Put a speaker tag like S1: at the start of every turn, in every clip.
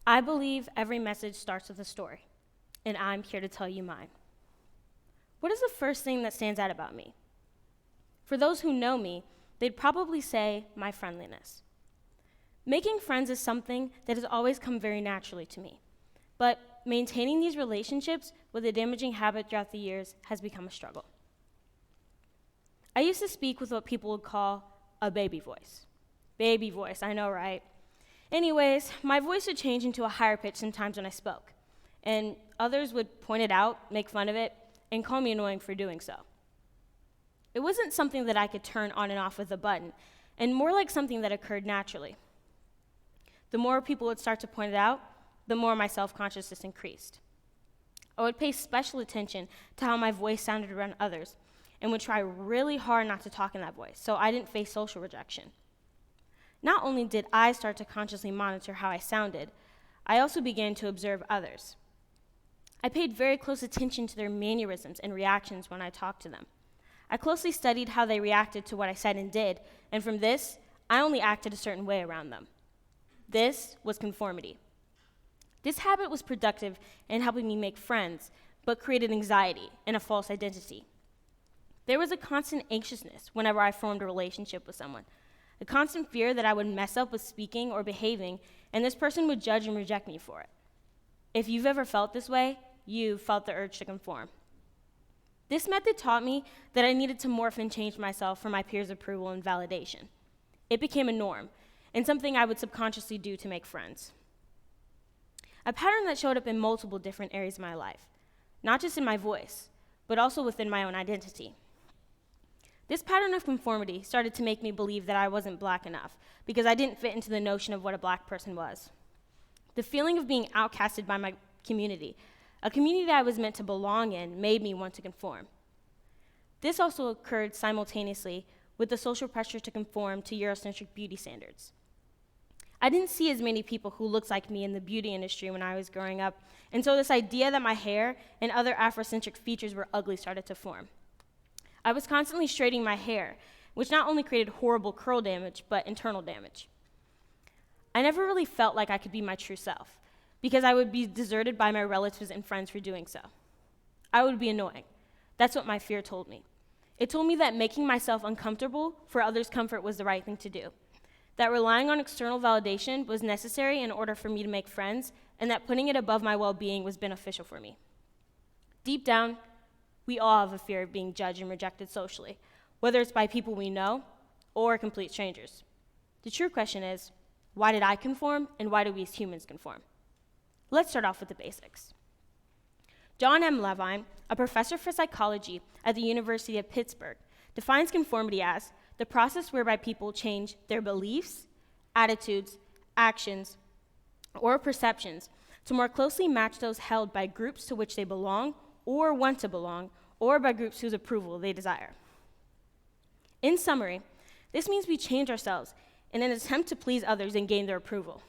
S1: I believe every message starts with a story, and I'm here to tell you mine. What is the first thing that stands out about me? For those who know me, they'd probably say my friendliness. Making friends is something that has always come very naturally to me, but maintaining these relationships with a damaging habit throughout the years has become a struggle. I used to speak with what people would call a baby voice. Baby voice, I know, right? Anyways, my voice would change into a higher pitch sometimes when I spoke, and others would point it out, make fun of it, and call me annoying for doing so. It wasn't something that I could turn on and off with a button, and more like something that occurred naturally. The more people would start to point it out, the more my self-consciousness increased. I would pay special attention to how my voice sounded around others, and would try really hard not to talk in that voice, so I didn't face social rejection. Not only did I start to consciously monitor how I sounded, I also began to observe others. I paid very close attention to their mannerisms and reactions when I talked to them. I closely studied how they reacted to what I said and did, and from this, I only acted a certain way around them. This was conformity. This habit was productive in helping me make friends, but created anxiety and a false identity. There was a constant anxiousness whenever I formed a relationship with someone, a constant fear that I would mess up with speaking or behaving, and this person would judge and reject me for it. If you've ever felt this way, you felt the urge to conform. This method taught me that I needed to morph and change myself for my peers' approval and validation. It became a norm, and something I would subconsciously do to make friends. A pattern that showed up in multiple different areas of my life, not just in my voice, but also within my own identity. This pattern of conformity started to make me believe that I wasn't black enough because I didn't fit into the notion of what a black person was. The feeling of being outcasted by my community, a community that I was meant to belong in, made me want to conform. This also occurred simultaneously with the social pressure to conform to Eurocentric beauty standards. I didn't see as many people who looked like me in the beauty industry when I was growing up, and so this idea that my hair and other Afrocentric features were ugly started to form. I was constantly straightening my hair, which not only created horrible curl damage, but internal damage. I never really felt like I could be my true self, because I would be deserted by my relatives and friends for doing so. I would be annoying. That's what my fear told me. It told me that making myself uncomfortable for others' comfort was the right thing to do, that relying on external validation was necessary in order for me to make friends, and that putting it above my well-being was beneficial for me. Deep down, we all have a fear of being judged and rejected socially, whether it's by people we know or complete strangers. The true question is, why did I conform, and why do we as humans conform? Let's start off with the basics. John M. Levine, a professor for psychology at the University of Pittsburgh, defines conformity as the process whereby people change their beliefs, attitudes, actions, or perceptions to more closely match those held by groups to which they belong or want to belong, or by groups whose approval they desire. In summary, this means we change ourselves in an attempt to please others and gain their approval.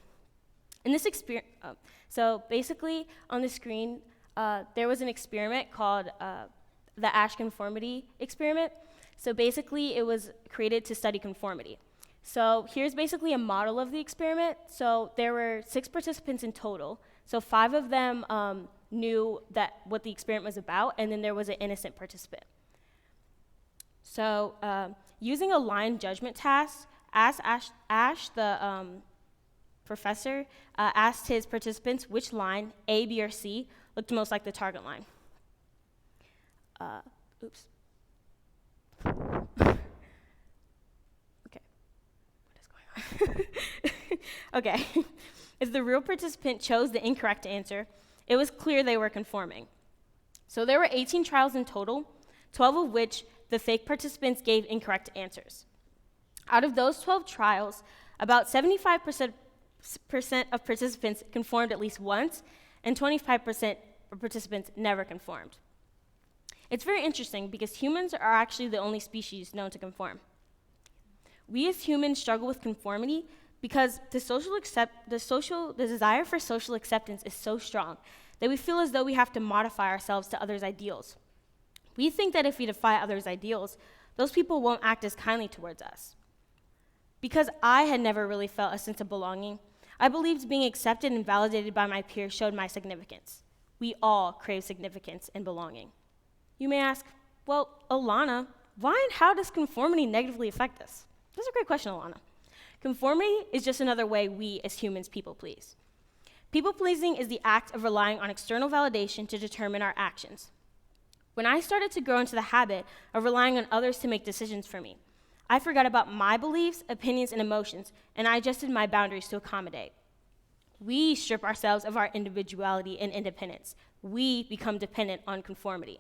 S1: In this so basically on the screen, there was an experiment called the Asch Conformity Experiment. So basically it was created to study conformity. So here's basically a model of the experiment. So there were 6 participants in total. So 5 of them knew that what the experiment was about, and then there was an innocent participant. So using a line judgment task, Asch, the professor, asked his participants which line, A, B, or C, looked most like the target line. Oops. Okay, what is going on? Okay, if the real participant chose the incorrect answer, it was clear they were conforming. So there were 18 trials in total, 12 of which the fake participants gave incorrect answers. Out of those 12 trials, about 75% of participants conformed at least once, and 25% of participants never conformed. It's very interesting because humans are actually the only species known to conform. We as humans struggle with conformity because the desire for social acceptance is so strong that we feel as though we have to modify ourselves to others' ideals. We think that if we defy others' ideals, those people won't act as kindly towards us. Because I had never really felt a sense of belonging, I believed being accepted and validated by my peers showed my significance. We all crave significance and belonging. You may ask, well, Alana, why and how does conformity negatively affect us? That's a great question, Alana. Conformity is just another way we as humans people please. People pleasing is the act of relying on external validation to determine our actions. When I started to grow into the habit of relying on others to make decisions for me, I forgot about my beliefs, opinions, and emotions, and I adjusted my boundaries to accommodate. We strip ourselves of our individuality and independence. We become dependent on conformity.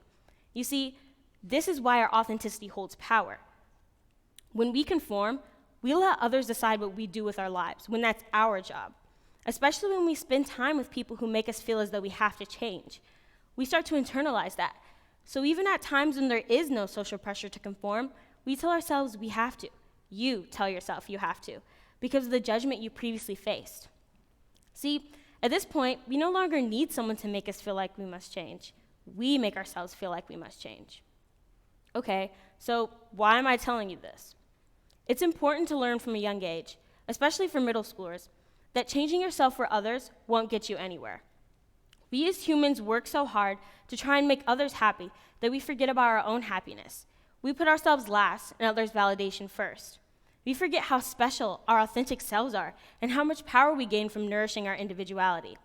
S1: You see, this is why our authenticity holds power. When we conform, we let others decide what we do with our lives, when that's our job, especially when we spend time with people who make us feel as though we have to change. We start to internalize that. So even at times when there is no social pressure to conform, we tell ourselves we have to. You tell yourself you have to, because of the judgment you previously faced. See, at this point, we no longer need someone to make us feel like we must change. We make ourselves feel like we must change. Okay, so why am I telling you this? It's important to learn from a young age, especially for middle schoolers, that changing yourself for others won't get you anywhere. We as humans work so hard to try and make others happy that we forget about our own happiness. We put ourselves last and others' validation first. We forget how special our authentic selves are and how much power we gain from nourishing our individuality.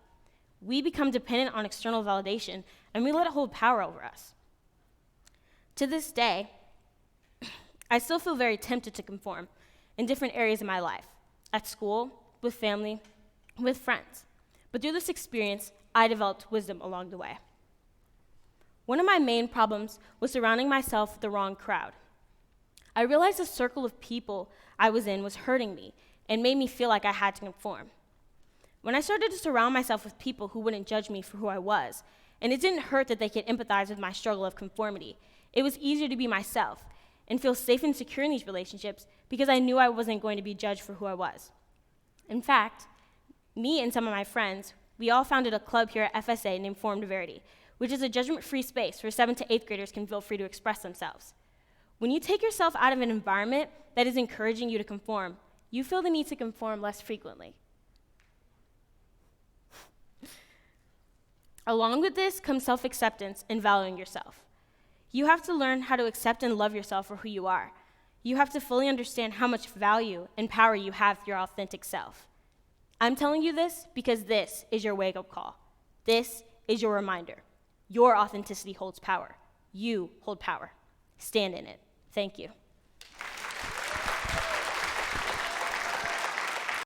S1: We become dependent on external validation, and we let it hold power over us. To this day, I still feel very tempted to conform in different areas of my life, at school, with family, with friends. But through this experience, I developed wisdom along the way. One of my main problems was surrounding myself with the wrong crowd. I realized the circle of people I was in was hurting me and made me feel like I had to conform. When I started to surround myself with people who wouldn't judge me for who I was, and it didn't hurt that they could empathize with my struggle of conformity, it was easier to be myself and feel safe and secure in these relationships because I knew I wasn't going to be judged for who I was. In fact, me and some of my friends, we all founded a club here at FSA named Formed Verity, which is a judgment-free space where 7th to 8th graders can feel free to express themselves. When you take yourself out of an environment that is encouraging you to conform, you feel the need to conform less frequently. Along with this comes self-acceptance and valuing yourself. You have to learn how to accept and love yourself for who you are. You have to fully understand how much value and power you have through your authentic self. I'm telling you this because this is your wake-up call. This is your reminder. Your authenticity holds power. You hold power. Stand in it. Thank you.